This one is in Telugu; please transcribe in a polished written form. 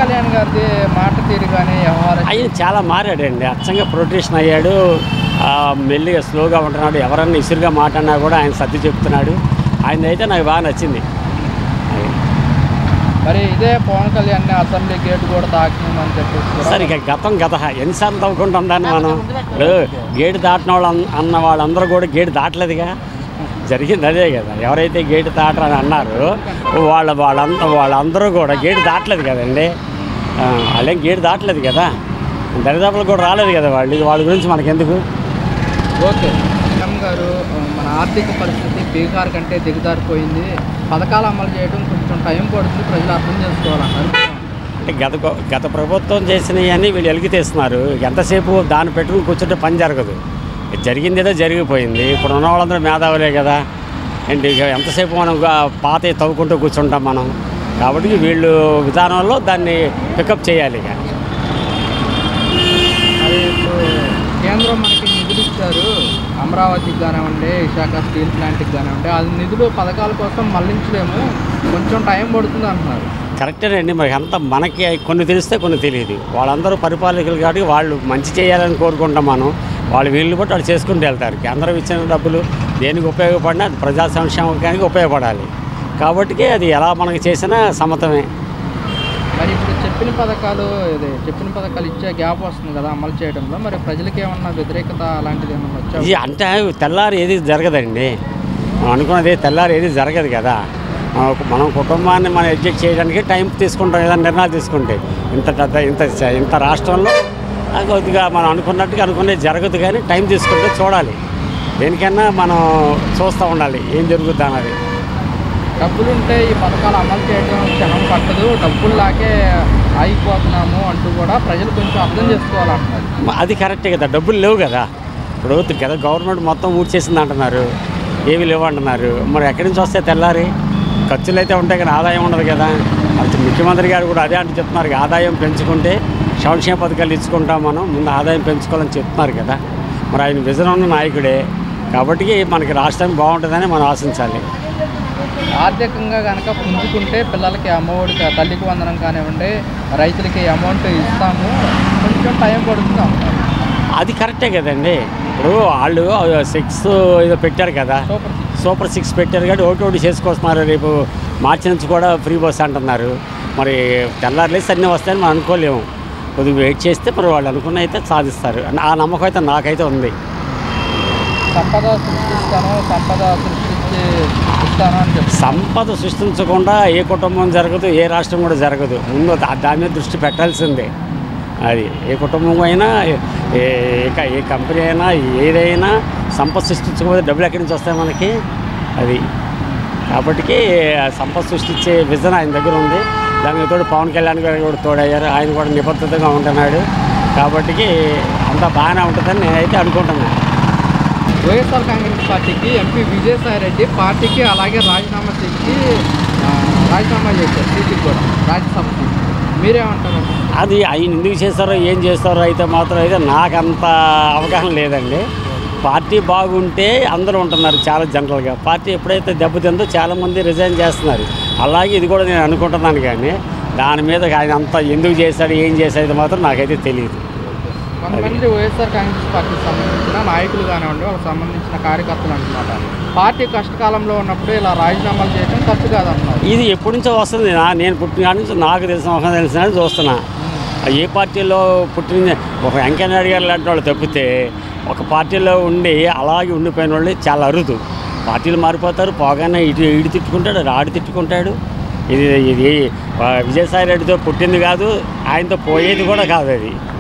కళ్యాణ్ గారిది మాట తీరు కానీ వ్యవహారం ఆయన చాలా మారాడండి. అచ్చంగా ప్రొటెక్షన్ అయ్యాడు. మెల్లిగా స్లోగా ఉంటున్నాడు. ఎవరన్నా ఇసురుగా మాట్లాడినా కూడా ఆయన సర్ది చెప్తున్నాడు. ఆయన అయితే నాకు బాగా నచ్చింది. మరి ఇదే పవన్ కళ్యాణ్ అసెంబ్లీ గేట్ కూడా తాకిందని చెప్పేసి సరే ఇక గత ఎన్నిసార్లు తవ్వుకుంటాం దాన్ని మనం. ఇప్పుడు గేటు దాటిన వాళ్ళు అన్న వాళ్ళందరూ కూడా గేటు దాటలేదుగా. జరిగింది అదే కదా. ఎవరైతే గేటు దాటరని అన్నారో వాళ్ళందరూ కూడా గేటు దాటలేదు కదండి. వాళ్ళేం గేటు దాటలేదు కదా. దరిదాపులకు కూడా రాలేదు కదా వాళ్ళ గురించి మనకెందుకు. ఓకే సీఎం గారు మన ఆర్థిక పరిస్థితి బీహార్ కంటే దిగజారిపోయింది, పథకాలు అమలు చేయడం కొంచెం టైం పడుతుంది, ప్రజలు అర్థం చేసుకోవాలన్నారు. అంటే గత ప్రభుత్వం చేసినవన్నీ వీళ్ళు ఎలిగితేస్తున్నారు. ఎంతసేపు దాన్ని పెట్టుకుని కూర్చుంటే పని జరగదు. జరిగింది ఏదో జరిగిపోయింది. ఇప్పుడు ఉన్న వాళ్ళందరూ మేధావులే కదా. ఏంటి ఎంతసేపు మనం పాత తవ్వుకుంటూ కూర్చుంటాం మనం. కాబట్టి వీళ్ళు విధానంలో దాన్ని పికప్ చేయాలి. మరి ఇప్పుడు కేంద్రం మనకి నిధులు ఇచ్చారు, అమరావతికి కానివ్వండి, విశాఖ స్టీల్ ప్లాంట్కి కానివ్వండి, అది నిధులు పథకాల కోసం మళ్లించలేము, కొంచెం టైం పడుతుంది అంటున్నారు. కరెక్టేనండి. మరి అంతా మనకి కొన్ని తెలిస్తే కొన్ని తెలియదు. వాళ్ళందరూ పరిపాలకులు కాబట్టి వాళ్ళు మంచి చేయాలని కోరుకుంటాం మనం. వీళ్ళు బట్టి వాళ్ళు చేసుకుంటూ వెళ్తారు. కేంద్రం ఇచ్చిన డబ్బులు దేనికి ఉపయోగపడినా అది ప్రజా సంక్షేమానికి ఉపయోగపడాలి. కాబట్టి అది ఎలా మనకి చేసినా సమ్మతమే. మరి ఇప్పుడు చెప్పిన పథకాలు ఇచ్చే గ్యాప్ వస్తుంది కదా అమలు చేయడంలో, మరి ప్రజలకి ఏమన్నా వ్యతిరేకత అలాంటిది ఏమన్నా వచ్చా? ఇది అంటే తెల్లారి ఏది జరగదండి. మనం అనుకున్నది తెల్లారి ఏది జరగదు కదా. మనం కుటుంబాన్ని మనం అడ్జస్ట్ చేయడానికి టైం తీసుకుంటాం. ఏదైనా నిర్ణయాలు తీసుకుంటే ఇంత రాష్ట్రంలో కొద్దిగా మనం అనుకున్నది జరగదు. కానీ టైం తీసుకుంటే చూడాలి. దేనికైనా మనం చూస్తూ ఉండాలి ఏం జరుగుద్ది అన్నది. డబ్బులుంటే ఈ పథకాలు అమలు చేయడం క్షణం పట్టదు, డబ్బుల్లాగే ఆగిపోతున్నాము అంటూ కూడా ప్రజలు కొంచెం అర్థం చేసుకోవాలంటున్నారు. అది కరెక్టే కదా. డబ్బులు లేవు కదా. ఇప్పుడు కదా గవర్నమెంట్ మొత్తం ఊడ్చేసింది అంటున్నారు. ఏవి లేవు అంటున్నారు. మరి ఎక్కడి నుంచి వస్తే తెల్లారి ఖర్చులు అయితే ఉంటాయి కానీ ఆదాయం ఉండదు కదా. అది ముఖ్యమంత్రి గారు కూడా అదే అంటే చెప్తున్నారు. ఆదాయం పెంచుకుంటే సంక్షేమ పథకాలు ఇచ్చుకుంటాం మనం, ముందు ఆదాయం పెంచుకోవాలని చెప్తున్నారు కదా. మరి ఆయన విజన్ ఉన్న నాయకుడే కాబట్టి మనకి రాష్ట్రం బాగుంటుందని మనం ఆశించాలి. ఆర్థికంగా కనుక పుంజుకుంటే పిల్లలకి అమ్మఒడికి, తల్లికి వందనం కానివ్వండి, రైతులకి అమౌంట్ ఇస్తాము, కొంచెం టైం పడుతుంది అంటారు. అది కరెక్టే కదండి. ఇప్పుడు వాళ్ళు 6 ఏదో పెట్టారు కదా, సూపర్ 6 పెట్టారు కాబట్టి ఒకటి చేసుకొస్తున్నారు. రేపు మార్చి నుంచి కూడా ఫ్రీ బస్ అంటున్నారు. మరి తెల్లారులేసి అన్నీ వస్తాయని మనం అనుకోలేము. కొద్దిగా వెయిట్ చేస్తే మరి వాళ్ళు అనుకున్న అయితే సాధిస్తారు. ఆ నమ్మకం అయితే నాకైతే ఉంది. సంపద సృష్టించకుండా ఏ కుటుంబం జరగదు, ఏ రాష్ట్రం కూడా జరగదు. ముందు దాని మీద దృష్టి పెట్టాల్సిందే. అది ఏ కుటుంబం అయినా, ఏ కంపెనీ అయినా, ఏదైనా సంపద సృష్టించకపోతే డబ్బులు ఎక్కడి నుంచి వస్తాయి మనకి. అది కాబట్టి సంపద సృష్టించే విజన్ ఆయన దగ్గర ఉంది. దానికి తోడు పవన్ కళ్యాణ్ గారు కూడా తోడయ్యారు. ఆయన కూడా నిబద్ధతగా ఉంటున్నాడు. కాబట్టి అంతా బాగానే ఉంటుందని నేనైతే అనుకుంటున్నాను. వైఎస్ఆర్ కాంగ్రెస్ పార్టీకి ఎంపీ విజయసాయిరెడ్డి పార్టీకి అలాగే రాజీనామా చేశారు. సీట్కి కూడా రాజ్యసభ సీట్. మీరేమంటారు? అది ఆయన ఎందుకు చేస్తారో ఏం చేస్తారో అయితే మాత్రం అయితే నాకంత అవగాహన లేదండి. పార్టీ బాగుంటే అందరూ ఉంటున్నారు చాలా జనరల్గా. పార్టీ ఎప్పుడైతే దెబ్బతిందో చాలామంది రిజైన్ చేస్తున్నారు. అలాగే ఇది కూడా నేను అనుకుంటున్నాను. కానీ దాని మీద ఆయన అంతా ఎందుకు చేశాడు, ఏం చేశాడు మాత్రం నాకైతే తెలియదు. కొంతమంది వైఎస్ఆర్ కాంగ్రెస్ పార్టీకి సంబంధించిన నాయకులు కానివ్వండి, వాళ్ళకి సంబంధించిన కార్యకర్తలు అంటున్నారు, పార్టీ కష్టకాలంలో ఉన్నప్పుడు ఇలా రాజీనామాలు చేయడం తప్పు కాదన్నారు. ఇది ఎప్పటి నుంచో వస్తుంది. నేను పుట్టిన కాడి నుంచి నాకు తెలిసిన చూస్తున్నా. ఏ పార్టీలో పుట్టిన ఒక వెంకయ్యనాయుడు గారు లాంటి వాళ్ళు తప్పితే ఒక పార్టీలో ఉండి అలాగే ఉండిపోయిన వాళ్ళు చాలా అరుదు. పార్టీలు మారిపోతారు. పోగానే ఇటు తిట్టుకుంటాడు, ఆడు తిట్టుకుంటాడు. ఇది విజయసాయి రెడ్డితో పుట్టింది కాదు, ఆయనతో పోయేది కూడా కాదు. అది